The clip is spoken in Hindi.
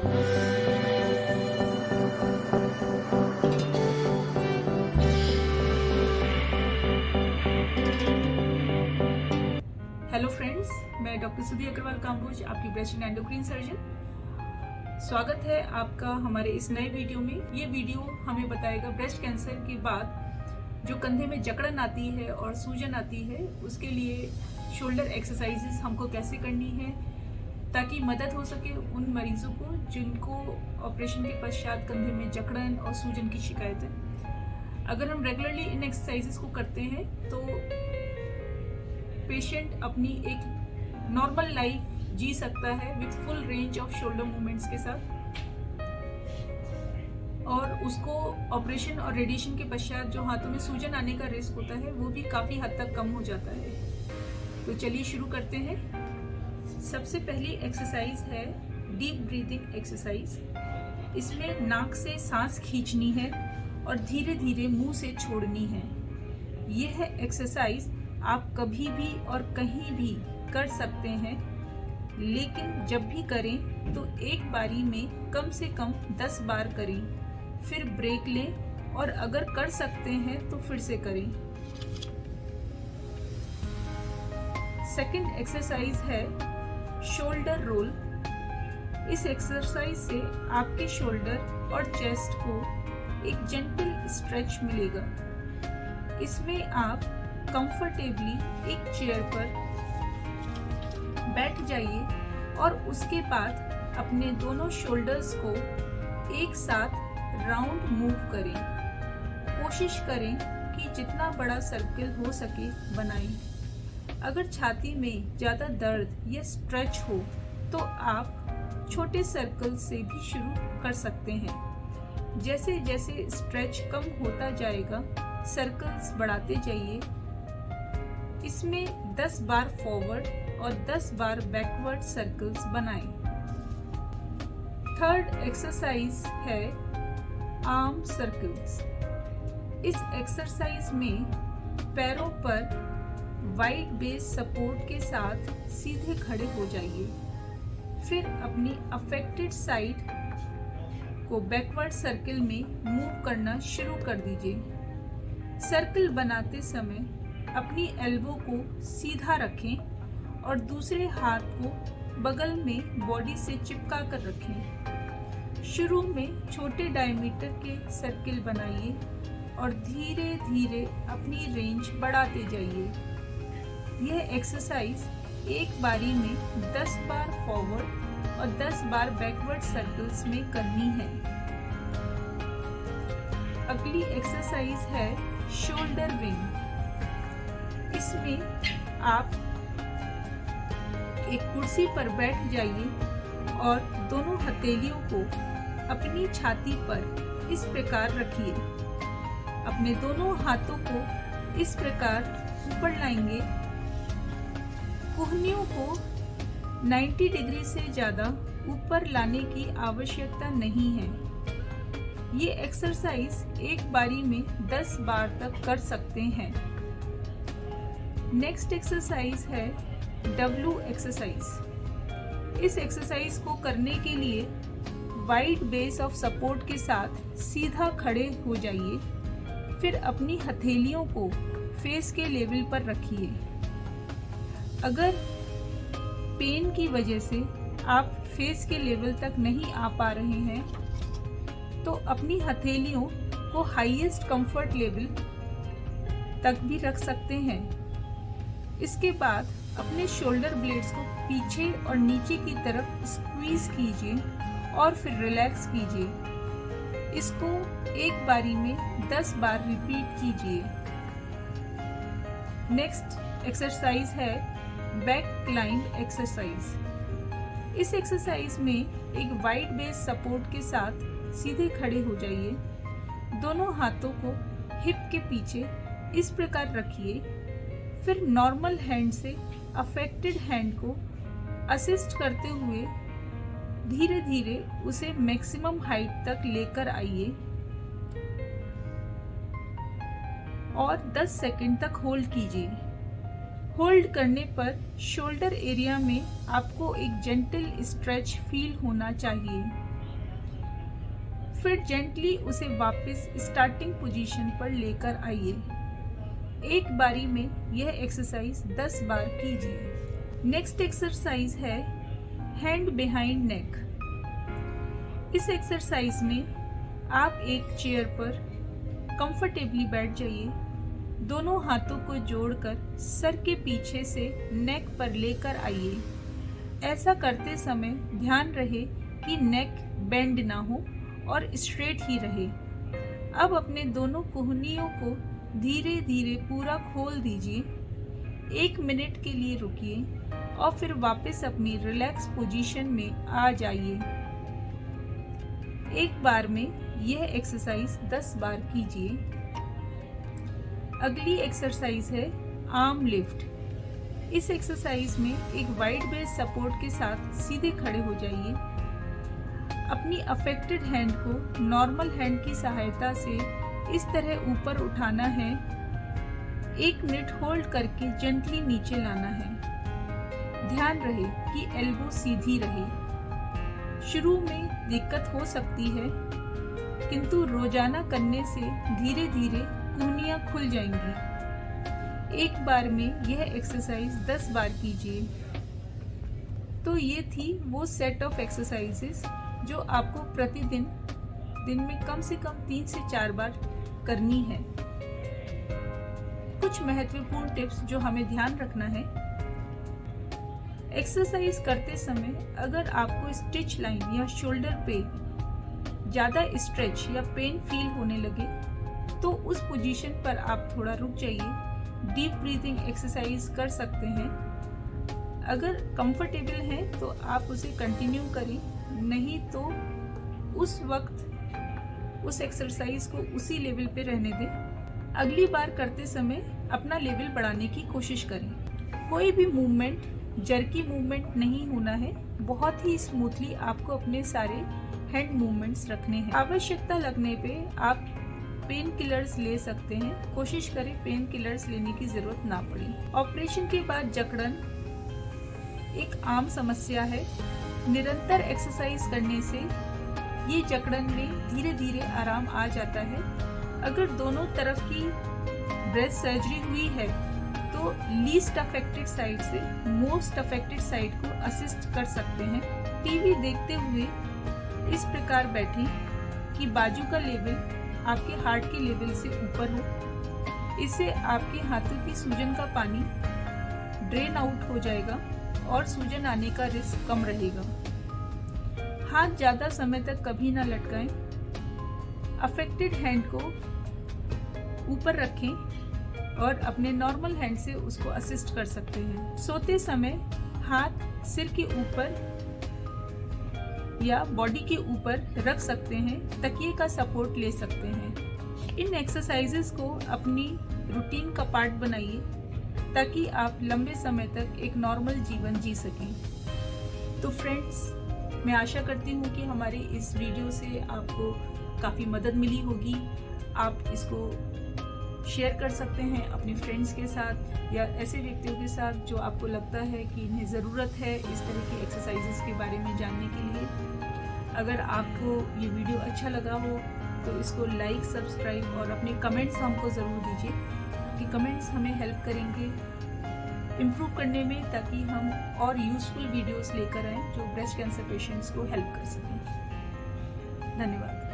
हेलो फ्रेंड्स, मैं डॉक्टर सुधी अग्रवाल काम्बोज, आपकी ब्रेस्ट एंड एंडोक्राइन सर्जन। स्वागत है आपका हमारे इस नए वीडियो में। ये वीडियो हमें बताएगा ब्रेस्ट कैंसर के बाद जो कंधे में जकड़न आती है और सूजन आती है, उसके लिए शोल्डर एक्सरसाइजेस हमको कैसे करनी है ताकि मदद हो सके उन मरीजों को जिनको ऑपरेशन के पश्चात कंधे में जकड़न और सूजन की शिकायत है। अगर हम रेगुलरली इन एक्सरसाइजेस को करते हैं तो पेशेंट अपनी एक नॉर्मल लाइफ जी सकता है with full range off shoulder movements के साथ, और उसको ऑपरेशन और रेडिएशन के पश्चात जो हाथों में सूजन आने का रिस्क होता है वो भी काफ़ी हद तक कम हो जाता है। तो चलिए शुरू करते हैं। सबसे पहली एक्सरसाइज है डीप ब्रीदिंग एक्सरसाइज। इसमें नाक से सांस खींचनी है और धीरे धीरे मुंह से छोड़नी है। यह एक्सरसाइज आप कभी भी और कहीं भी कर सकते हैं, लेकिन जब भी करें तो एक बारी में कम से कम 10 बार करें, फिर ब्रेक लें और अगर कर सकते हैं तो फिर से करें। सेकंड एक्सरसाइज है शोल्डर रोल। इस एक्सरसाइज से आपके शोल्डर और चेस्ट को एक जेंटल स्ट्रेच मिलेगा। इसमें आप कंफर्टेबली एक चेयर पर बैठ जाइए और उसके बाद अपने दोनों शोल्डर्स को एक साथ राउंड मूव करें। कोशिश करें कि जितना बड़ा सर्कल हो सके बनाएं। अगर छाती में ज़्यादा दर्द या स्ट्रेच हो तो आप छोटे सर्कल से भी शुरू कर सकते हैं। जैसे जैसे स्ट्रेच कम होता जाएगा, सर्कल्स बढ़ाते जाइए। इसमें 10 बार फॉरवर्ड और 10 बार बैकवर्ड सर्कल्स बनाएं। थर्ड एक्सरसाइज है आर्म सर्कल्स। इस एक्सरसाइज में पैरों पर वाइड बेस सपोर्ट के साथ सीधे खड़े हो जाइए। फिर अपनी अफेक्टेड साइड को बैकवर्ड सर्कल में मूव करना शुरू कर दीजिए। सर्कल बनाते समय अपनी एल्बो को सीधा रखें और दूसरे हाथ को बगल में बॉडी से चिपका कर रखें। शुरू में छोटे डायमीटर के सर्कल बनाइए और धीरे धीरे अपनी रेंज बढ़ाते जाइए। यह एक्सरसाइज एक बारी में 10 बार फॉरवर्ड और 10 बार बैकवर्ड सर्कल्स में करनी है। अगली एक्सरसाइज है शोल्डर विंग। इसमें आप एक कुर्सी पर बैठ जाइए और दोनों हथेलियों को अपनी छाती पर इस प्रकार रखिए। अपने दोनों हाथों को इस प्रकार ऊपर लाएंगे। कोहनियों को 90 डिग्री से ज़्यादा ऊपर लाने की आवश्यकता नहीं है। ये एक्सरसाइज एक बारी में 10 बार तक कर सकते हैं। नेक्स्ट एक्सरसाइज है डब्ल्यू एक्सरसाइज। इस एक्सरसाइज को करने के लिए वाइड बेस ऑफ सपोर्ट के साथ सीधा खड़े हो जाइए। फिर अपनी हथेलियों को फेस के लेवल पर रखिए। अगर पेन की वजह से आप फेस के लेवल तक नहीं आ पा रहे हैं तो अपनी हथेलियों को हाईएस्ट कंफर्ट लेवल तक भी रख सकते हैं। इसके बाद अपने शोल्डर ब्लेड्स को पीछे और नीचे की तरफ स्क्वीज कीजिए और फिर रिलैक्स कीजिए। इसको एक बारी में 10 बार रिपीट कीजिए। नेक्स्ट एक्सरसाइज है बैक क्लाइंब एक्सरसाइज। इस एक्सरसाइज में एक वाइड बेस सपोर्ट के साथ सीधे खड़े हो जाइए। दोनों हाथों को हिप के पीछे इस प्रकार रखिए। फिर नॉर्मल हैंड से अफेक्टेड हैंड को असिस्ट करते हुए धीरे धीरे उसे मैक्सिमम हाइट तक लेकर आइए और 10 सेकंड तक होल्ड कीजिए। होल्ड करने पर शोल्डर एरिया में आपको एक जेंटल स्ट्रेच फील होना चाहिए। फिर जेंटली उसे वापस स्टार्टिंग पोजीशन पर लेकर आइए। एक बारी में यह एक्सरसाइज 10 बार कीजिए। नेक्स्ट एक्सरसाइज है हैंड बिहाइंड नेक। इस एक्सरसाइज में आप एक चेयर पर कंफर्टेबली बैठ जाइए, दोनों हाथों को जोड़कर सर के पीछे से नेक पर लेकर आइए। ऐसा करते समय ध्यान रहे कि नेक बेंड ना हो और स्ट्रेट ही रहे। अब अपने दोनों कोहनियों को धीरे धीरे पूरा खोल दीजिए। 1 मिनट के लिए रुकिए और फिर वापस अपनी रिलैक्स पोजीशन में आ जाइए। एक बार में यह एक्सरसाइज 10 बार कीजिए। अगली एक्सरसाइज है आर्म लिफ्ट। इस एक्सरसाइज में एक वाइड बेस सपोर्ट के साथ सीधे खड़े हो जाइए। अपनी अफेक्टेड हैंड को नॉर्मल हैंड की सहायता से इस तरह ऊपर उठाना है। 1 मिनट होल्ड करके जेंटली नीचे लाना है। ध्यान रहे कि एल्बो सीधी रहे। शुरू में दिक्कत हो सकती है, किंतु रोजाना करने से धीरे धीरे कोहनियां खुल जाएंगी। एक बार में यह एक्सरसाइज 10 बार कीजिए। तो ये थी वो सेट ऑफ एक्सरसाइजेस जो आपको प्रतिदिन दिन में कम से कम 3 से 4 बार करनी है। कुछ महत्वपूर्ण टिप्स जो हमें ध्यान रखना है। एक्सरसाइज करते समय अगर आपको स्टिच लाइन या शोल्डर पे ज़्यादा स्ट्रेच या पेन फील होने लगे तो उस पोजीशन पर आप थोड़ा रुक जाइए, डीप ब्रीथिंग एक्सरसाइज कर सकते हैं। अगर कंफर्टेबल है तो आप उसे कंटिन्यू करें, नहीं तो उस वक्त उस एक्सरसाइज को उसी लेवल पे रहने दें। अगली बार करते समय अपना लेवल बढ़ाने की कोशिश करें। कोई भी मूवमेंट जर्की मूवमेंट नहीं होना है। बहुत ही स्मूथली आपको अपने सारे हैंड मूवमेंट्स रखने हैं। आवश्यकता लगने पे आप पेन किलर्स ले सकते हैं। कोशिश करें पेन किलर्स लेने की जरूरत ना पड़े। ऑपरेशन के बाद जकड़न एक आम समस्या है। निरंतर एक्सरसाइज करने से ये जकड़न में धीरे धीरे आराम आ जाता है। अगर दोनों तरफ की ब्रेस्ट सर्जरी हुई है तो लीस्ट अफेक्टेड साइड से मोस्ट अफेक्टेड साइड को असिस्ट कर सकते हैं। टीवी देखते हुए इस प्रकार बैठें कि बाजू का लेवल आपके हार्ट के लेवल से ऊपर हो। इससे आपके हाथों की सूजन का पानी ड्रेन आउट हो जाएगा और सूजन आने का रिस्क कम रहेगा। हाथ ज़्यादा समय तक कभी ना लटकाएं। अफेक्टेड हैंड को ऊपर रखें और अपने नॉर्मल हैंड से उसको असिस्ट कर सकते हैं। सोते समय हाथ सिर के ऊपर या बॉडी के ऊपर रख सकते हैं, तकिए का सपोर्ट ले सकते हैं। इन एक्सरसाइजेस को अपनी रूटीन का पार्ट बनाइए ताकि आप लंबे समय तक एक नॉर्मल जीवन जी सकें। तो फ्रेंड्स, मैं आशा करती हूँ कि हमारी इस वीडियो से आपको काफ़ी मदद मिली होगी। आप इसको शेयर कर सकते हैं अपने फ्रेंड्स के साथ या ऐसे व्यक्तियों के साथ जो आपको लगता है कि इन्हें ज़रूरत है इस तरह की एक्सरसाइजेस के बारे में जानने के लिए। अगर आपको ये वीडियो अच्छा लगा हो तो इसको लाइक, सब्सक्राइब और अपने कमेंट्स हमको ज़रूर दीजिए, कि कमेंट्स हमें हेल्प करेंगे इम्प्रूव करने में, ताकि हम और यूज़फुल वीडियोस लेकर आएँ जो ब्रेस्ट कैंसर पेशेंट्स को हेल्प कर सकें। धन्यवाद।